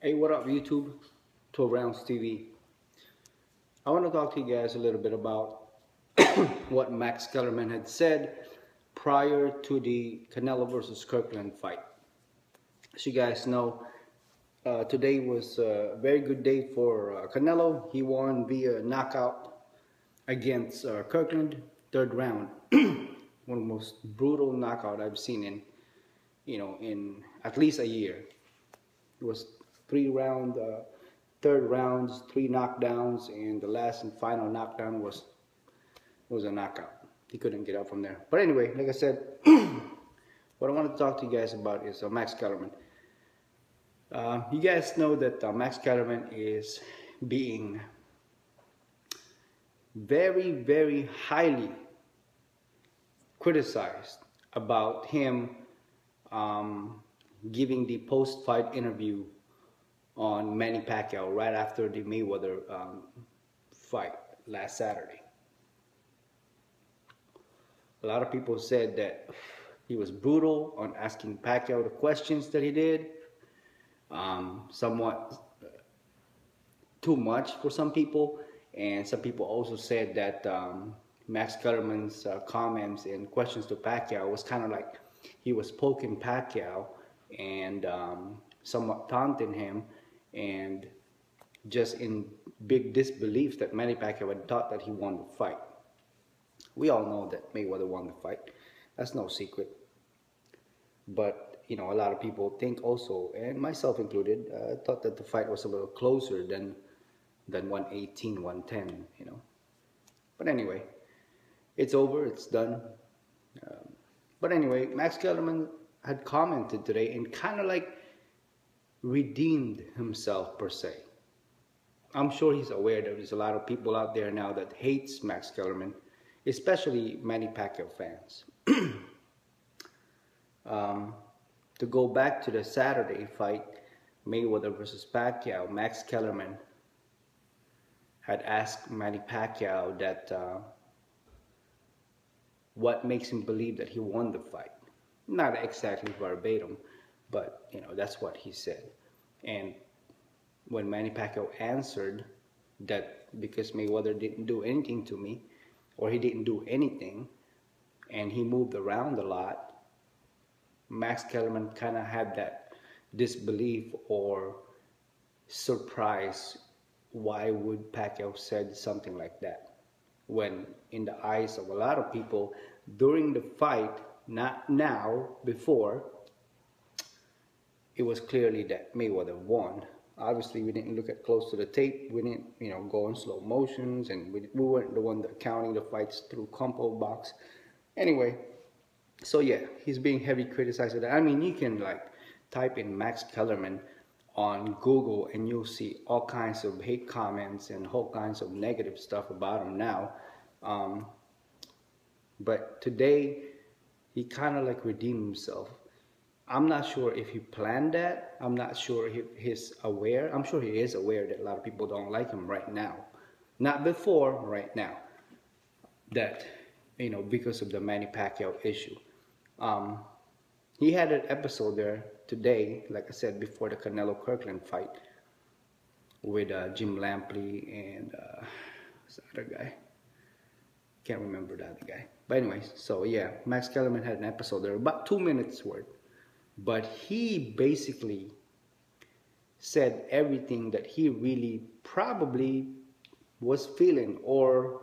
Hey, what up, YouTube? 12 Rounds TV. I want to talk to you guys a little bit about what Max Kellerman had said prior to the Canelo versus Kirkland fight. As you guys know, today was a very good day for Canelo. He won via knockout against Kirkland, third round. One of the most brutal knockout I've seen in at least a year. It was third rounds, 3 knockdowns, and the last and final knockdown was a knockout. He couldn't get up from there. But anyway, like I said, what I want to talk to you guys about is Max Kellerman. You guys know that Max Kellerman is being very, very highly criticized about him giving the post-fight interview on Manny Pacquiao right after the Mayweather fight last Saturday. A lot of people said that he was brutal on asking Pacquiao the questions that he did, somewhat too much for some people, and some people also said that Max Kellerman's comments and questions to Pacquiao was kind of like he was poking Pacquiao and somewhat taunting him, and just in big disbelief that Manny Pacquiao had thought that he won the fight. We all know that Mayweather won the fight. That's no secret. But, a lot of people think also, and myself included, thought that the fight was a little closer than 118, 110, But anyway, it's over, it's done. But anyway, Max Kellerman had commented today and kind of like redeemed himself per se. I'm sure he's aware that there's a lot of people out there now that hates Max Kellerman, especially Manny Pacquiao fans. To go back to the Saturday fight, Mayweather versus Pacquiao, Max Kellerman had asked Manny Pacquiao that what makes him believe that he won the fight. Not exactly verbatim, but that's what he said. And when Manny Pacquiao answered that because Mayweather didn't do anything to me, or he didn't do anything, and he moved around a lot, Max Kellerman kind of had that disbelief or surprise. Why would Pacquiao said something like that? When in the eyes of a lot of people during the fight, not now, before, it was clearly that Mayweather won. Obviously, we didn't look at close to the tape. We didn't, go in slow motions, and we weren't the one that counting the fights through compo box. Anyway, so yeah, he's being heavily criticized. I mean, you can type in Max Kellerman on Google and you'll see all kinds of hate comments and all kinds of negative stuff about him now. But today, he kind of redeemed himself. I'm not sure if he planned that. I'm not sure if he's aware. I'm sure he is aware that a lot of people don't like him right now. Not before, right now. That, because of the Manny Pacquiao issue. He had an episode there today, like I said, before the Canelo Kirkland fight with Jim Lampley and what's the other guy? Can't remember the other guy. But anyways, so yeah, Max Kellerman had an episode there, about 2 minutes worth. But he basically said everything that he really probably was feeling, or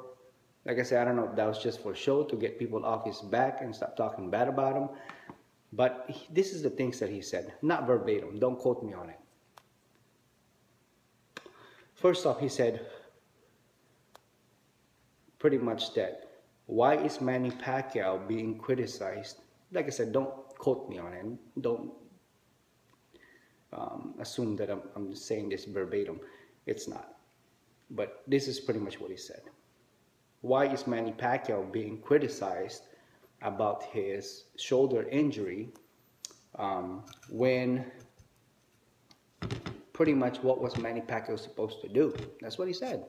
like I said, I don't know if that was just for show to get people off his back and stop talking bad about him. But this is the things that he said, not verbatim, don't quote me on it. First off, he said pretty much that, why is Manny Pacquiao being criticized? Like I said, don't quote me on it. Don't assume that I'm just saying this verbatim. It's not. But this is pretty much what he said. Why is Manny Pacquiao being criticized about his shoulder injury when pretty much what was Manny Pacquiao supposed to do? That's what he said.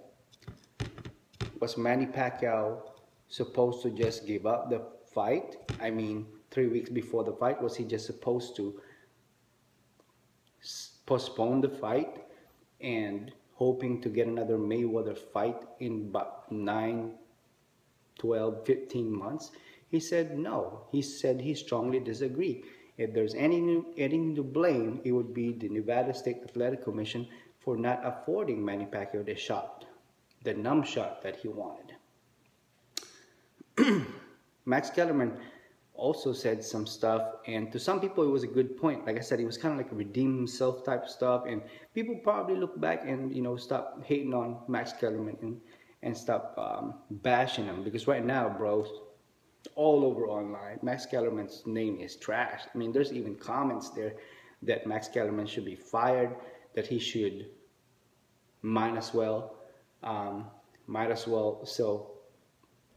Was Manny Pacquiao supposed to just give up the fight? I mean, 3 weeks before the fight, was he just supposed to postpone the fight and hoping to get another Mayweather fight in about 9, 12, 15 months. He said no. He said he strongly disagreed. If there's anything to blame, it would be the Nevada State Athletic Commission for not affording Manny Pacquiao the shot, the numb shot that he wanted. Max Kellerman also said some stuff, and to some people it was a good point. Like I said, it was kind of like a redeem himself type stuff, and people probably look back and stop hating on Max Kellerman and stop bashing him, because right now, bro, all over online, Max Kellerman's name is trash. I mean, there's even comments there that Max Kellerman should be fired, that he should might as well so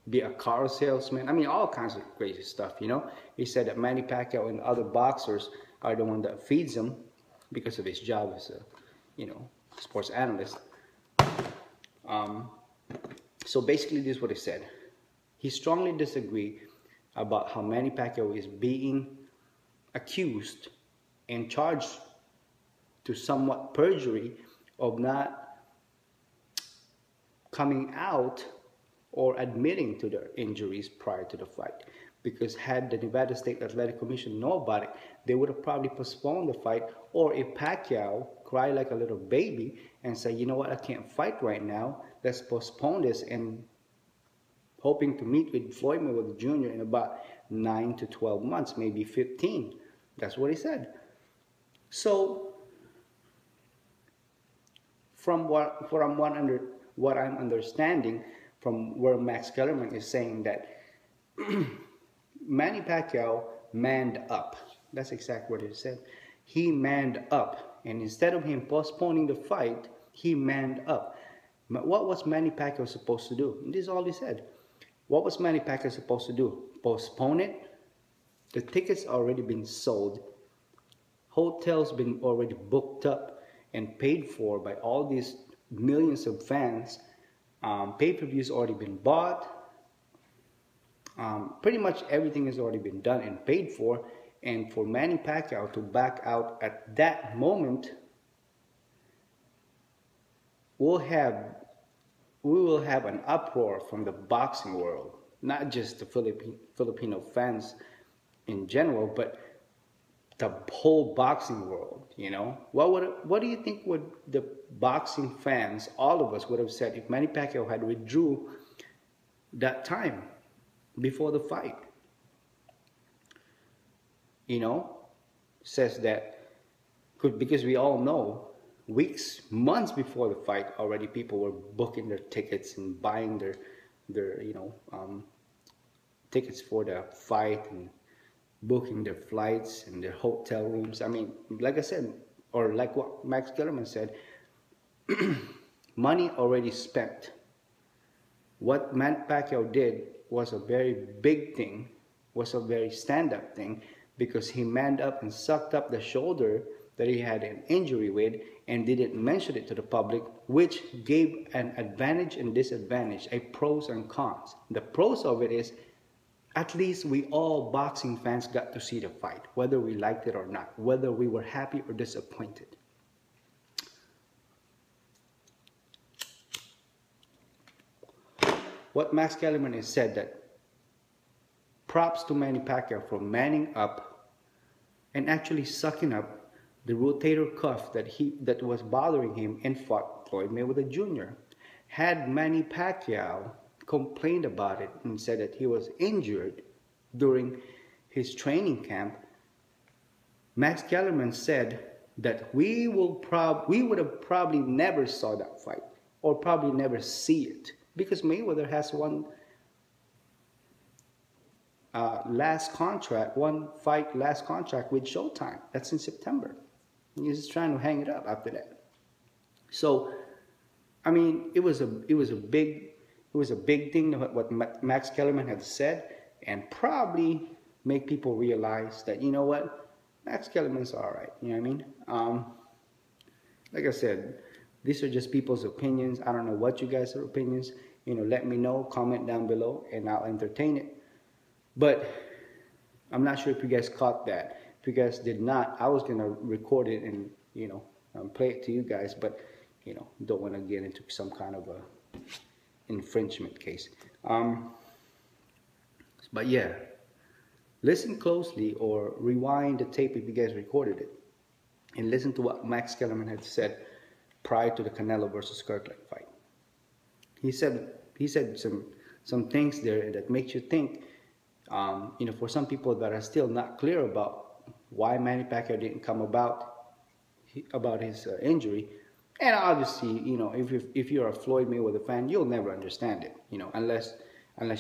be a car salesman. I mean, all kinds of crazy stuff, He said that Manny Pacquiao and other boxers are the one that feeds him because of his job as a, sports analyst. So basically, this is what he said. He strongly disagreed about how Manny Pacquiao is being accused and charged to somewhat perjury of not coming out or admitting to their injuries prior to the fight. Because had the Nevada State Athletic Commission know about it, they would have probably postponed the fight. Or if Pacquiao cried like a little baby and said, you know what, I can't fight right now, let's postpone this, and hoping to meet with Floyd Mayweather Jr. in about 9 to 12 months, maybe 15. That's what he said. So, from what I'm understanding, from where Max Kellerman is saying that Manny Pacquiao manned up. That's exactly what he said. He manned up, and instead of him postponing the fight, he manned up. What was Manny Pacquiao supposed to do? This is all he said. What was Manny Pacquiao supposed to do? Postpone it? The tickets already been sold. Hotels been already booked up and paid for by all these millions of fans. Pay-per-views already been bought. Pretty much everything has already been done and paid for. And for Manny Pacquiao to back out at that moment, we will have an uproar from the boxing world, not just the Filipino fans in general, but the whole boxing world. What do you think would the boxing fans, all of us, would have said if Manny Pacquiao had withdrew that time before the fight? Says that because we all know weeks, months before the fight, already people were booking their tickets and buying their tickets for the fight and booking their flights and their hotel rooms. I mean, like I said, or like what Max Kellerman said, money already spent. What Manny Pacquiao did was a very big thing, was a very stand-up thing, because he manned up and sucked up the shoulder that he had an injury with and didn't mention it to the public, which gave an advantage and disadvantage, a pros and cons. The pros of it is, at least we all boxing fans got to see the fight, whether we liked it or not, whether we were happy or disappointed. What Max Kellerman has said, that props to Manny Pacquiao for manning up and actually sucking up the rotator cuff that was bothering him and fought Floyd Mayweather Jr. Had Manny Pacquiao complained about it and said that he was injured during his training camp, Max Kellerman said that we would have probably never saw that fight, or probably never see it, because Mayweather has one last contract with Showtime. That's in September. He's just trying to hang it up after that. So, I mean, it was a big thing what Max Kellerman had said, and probably make people realize that, you know what, Max Kellerman's all right. You know what I mean? Like I said, these are just people's opinions. I don't know what you guys' opinions. Let me know. Comment down below, and I'll entertain it. But I'm not sure if you guys caught that. If you guys did not, I was gonna record it and play it to you guys, but you know, don't want to get into some kind of a infringement case. But yeah, listen closely or rewind the tape if you guys recorded it, and listen to what Max Kellerman had said prior to the Canelo versus Kirkland fight. He said some things there that makes you think. You know, for some people that are still not clear about why Manny Pacquiao didn't come about his injury, and obviously, you know, if you're a Floyd Mayweather fan, you'll never understand it, you know, unless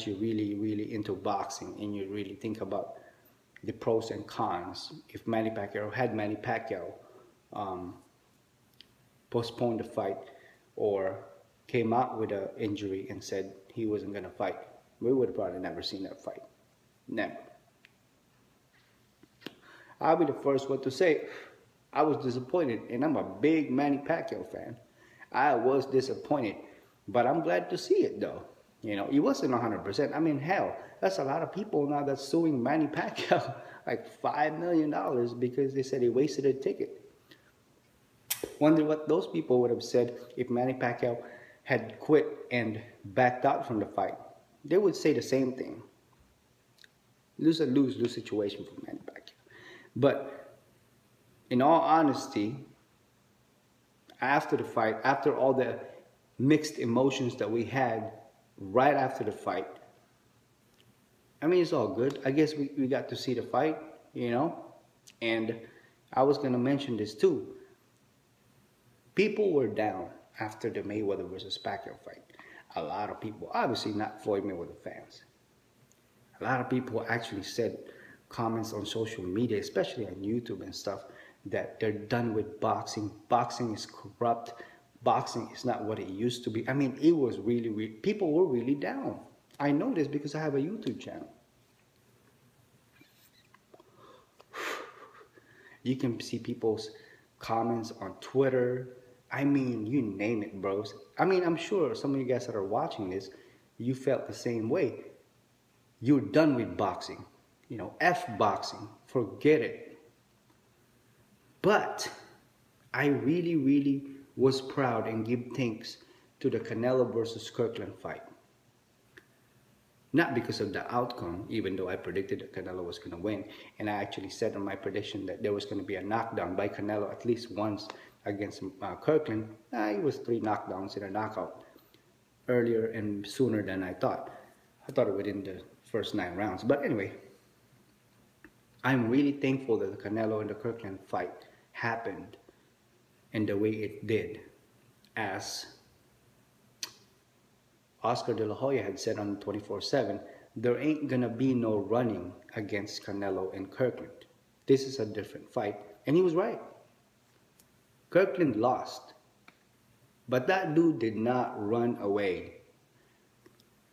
you're really into boxing and you really think about the pros and cons. If Manny Pacquiao postponed the fight or came out with an injury and said he wasn't going to fight, we would have probably never seen that fight. Never. I'll be the first one to say I was disappointed, and I'm a big Manny Pacquiao fan. I was disappointed, but I'm glad to see it though. You know, he wasn't 100%. I mean, hell, that's a lot of people now that's suing Manny Pacquiao like $5 million because they said he wasted a ticket. Wonder what those people would have said if Manny Pacquiao had quit and backed out from the fight. They would say the same thing. Lose situation for Manny Pacquiao. But in all honesty, after the fight, after all the mixed emotions that we had right after the fight, I mean, it's all good. I guess we got to see the fight, you know. And I was going to mention this too. People were down after the Mayweather versus Pacquiao fight. A lot of people, obviously not Floyd Mayweather fans. A lot of people actually said comments on social media, especially on YouTube and stuff, that they're done with boxing. Boxing is corrupt. Boxing is not what it used to be. I mean, it was really, people were really down. I know this because I have a YouTube channel. You can see people's comments on Twitter. I mean, you name it, bros. I mean, I'm sure some of you guys that are watching this, you felt the same way. You're done with boxing. You know, F boxing. Forget it. But I really was proud and give thanks to the Canelo versus Kirkland fight. Not because of the outcome, even though I predicted that Canelo was going to win. And I actually said in my prediction that there was going to be a knockdown by Canelo at least once against Kirkland. It was 3 knockdowns in a knockout earlier and sooner than I thought. I thought it within the first 9 rounds. But anyway, I'm really thankful that the Canelo and the Kirkland fight happened in the way it did, as Oscar De La Hoya had said on 24/7, there ain't gonna be no running against Canelo and Kirkland. This is a different fight. And he was right. Kirkland lost. But that dude did not run away.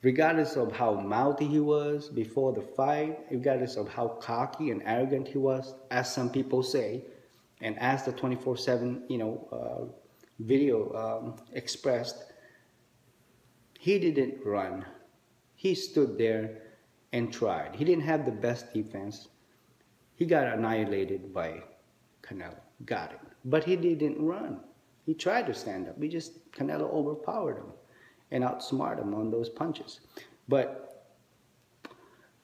Regardless of how mouthy he was before the fight, regardless of how cocky and arrogant he was, as some people say, and as the 24/7, video expressed, he didn't run. He stood there and tried. He didn't have the best defense. He got annihilated by Canelo. Got it. But he didn't run. He tried to stand up. Canelo overpowered him and outsmarted him on those punches. But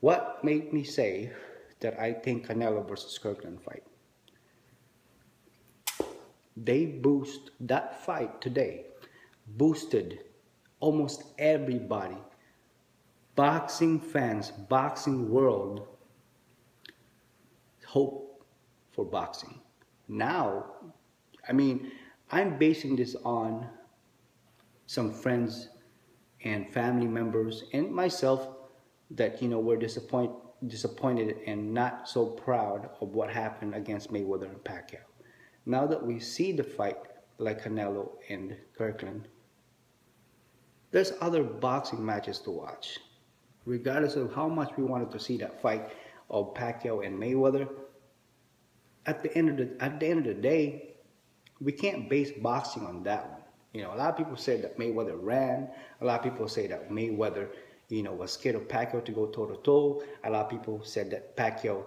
what made me say that I think Canelo versus Kirkland fight? That fight today boosted almost everybody, boxing fans, boxing world, hope for boxing. Now, I mean, I'm basing this on some friends and family members and myself that, were disappointed and not so proud of what happened against Mayweather and Pacquiao. Now that we see the fight like Canelo and Kirkland, there's other boxing matches to watch. Regardless of how much we wanted to see that fight of Pacquiao and Mayweather, at the end of the day, we can't base boxing on that one. A lot of people said that Mayweather ran. A lot of people say that Mayweather, was scared of Pacquiao to go toe-to-toe. A lot of people said that Pacquiao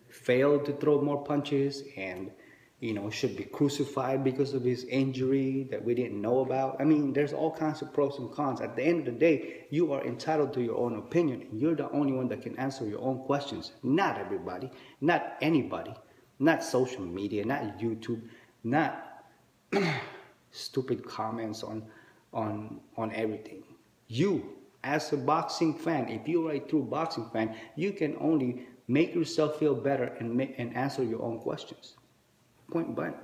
failed to throw more punches and, should be crucified because of his injury that we didn't know about. I mean, there's all kinds of pros and cons. At the end of the day, you are entitled to your own opinion. You're the only one that can answer your own questions. Not everybody, not anybody, not social media, not YouTube, not stupid comments on everything. You, as a boxing fan, if you're a true boxing fan, you can only make yourself feel better and answer your own questions. Point blank.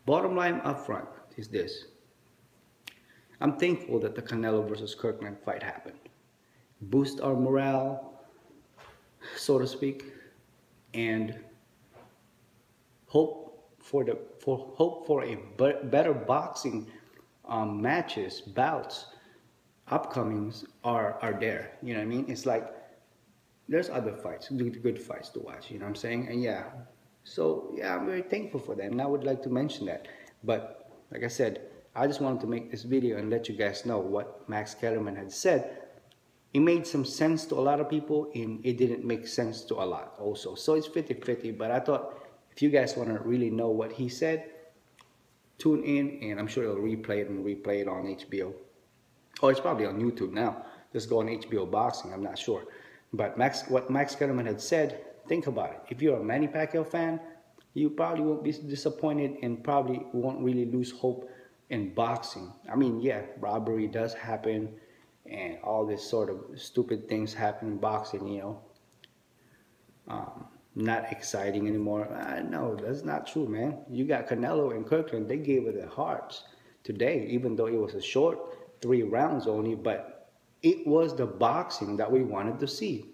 Bottom line up front is this. I'm thankful that the CANELO versus Kirkland fight happened. Boost our morale, so to speak, and hope for a better boxing matches, bouts, upcomings are there. You know what I mean? It's like there's other fights, good fights to watch. You know what I'm saying? And yeah. So yeah, I'm very thankful for that, and I would like to mention that. But like I said, I just wanted to make this video and let you guys know what Max Kellerman had said. It made some sense to a lot of people, and it didn't make sense to a lot also. So it's 50-50, but I thought if you guys want to really know what he said, tune in, and I'm sure he'll replay it on HBO. Or it's probably on YouTube now. Just go on HBO Boxing, I'm not sure. But what Max Kellerman had said, think about it. If you're a Manny Pacquiao fan, you probably won't be disappointed and probably won't really lose hope in boxing. I mean, yeah, robbery does happen and all this sort of stupid things happen in boxing, not exciting anymore. No, that's not true, man. You got CANELO and Kirkland, they gave it their hearts today, even though it was a short 3 rounds only, but it was the boxing that we wanted to see.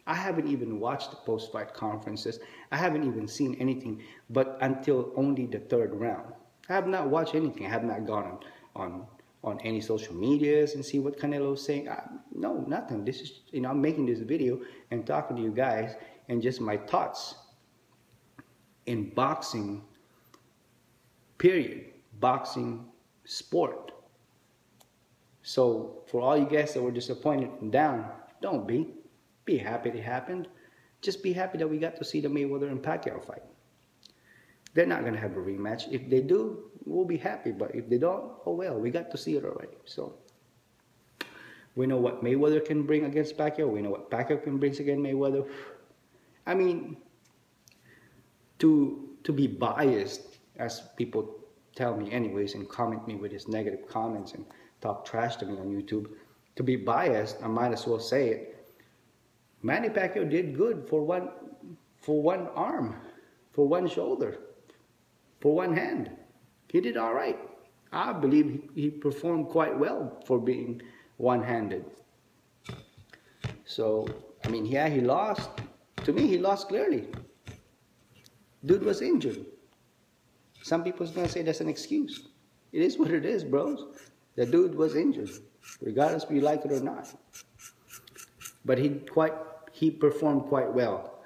I haven't even watched the post-fight conferences. I haven't even seen anything, but until only the 3rd round. I have not watched anything. I have not gone on any social medias and see what CANELO is saying. No, nothing. This is, I'm making this video and talking to you guys and just my thoughts in boxing, period. Boxing sport. So for all you guys that were disappointed and down, don't be. Be happy it happened. Just be happy that we got to see the Mayweather and Pacquiao fight. They're not going to have a rematch. If they do, we'll be happy. But if they don't, oh well, we got to see it already. So we know what Mayweather can bring against Pacquiao. We know what Pacquiao can bring against Mayweather. I mean, to be biased, as people tell me anyways and comment me with his negative comments and talk trash to me on YouTube, to be biased, I might as well say it. Manny Pacquiao did good for one arm, for one shoulder, for one hand. He did all right. I believe he performed quite well for being one-handed. So, I mean, yeah, he lost. To me, he lost clearly. Dude was injured. Some people's gonna say that's an excuse. It is what it is, bros. The dude was injured, regardless if you like it or not. But he performed quite well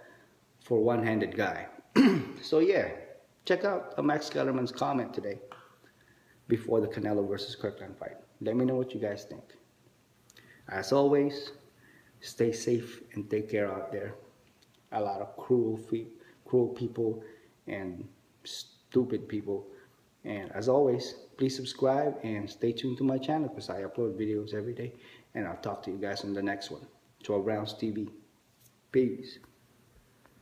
for one-handed guy. So yeah, check out Max Kellerman's comment today before the CANELO versus Kirkland fight. Let me know what you guys think. As always, stay safe and take care out there. A lot of cruel people and stupid people. And as always, please subscribe and stay tuned to my channel because I upload videos every day. And I'll talk to you guys in the next one. 12 Rounds TV. Peace.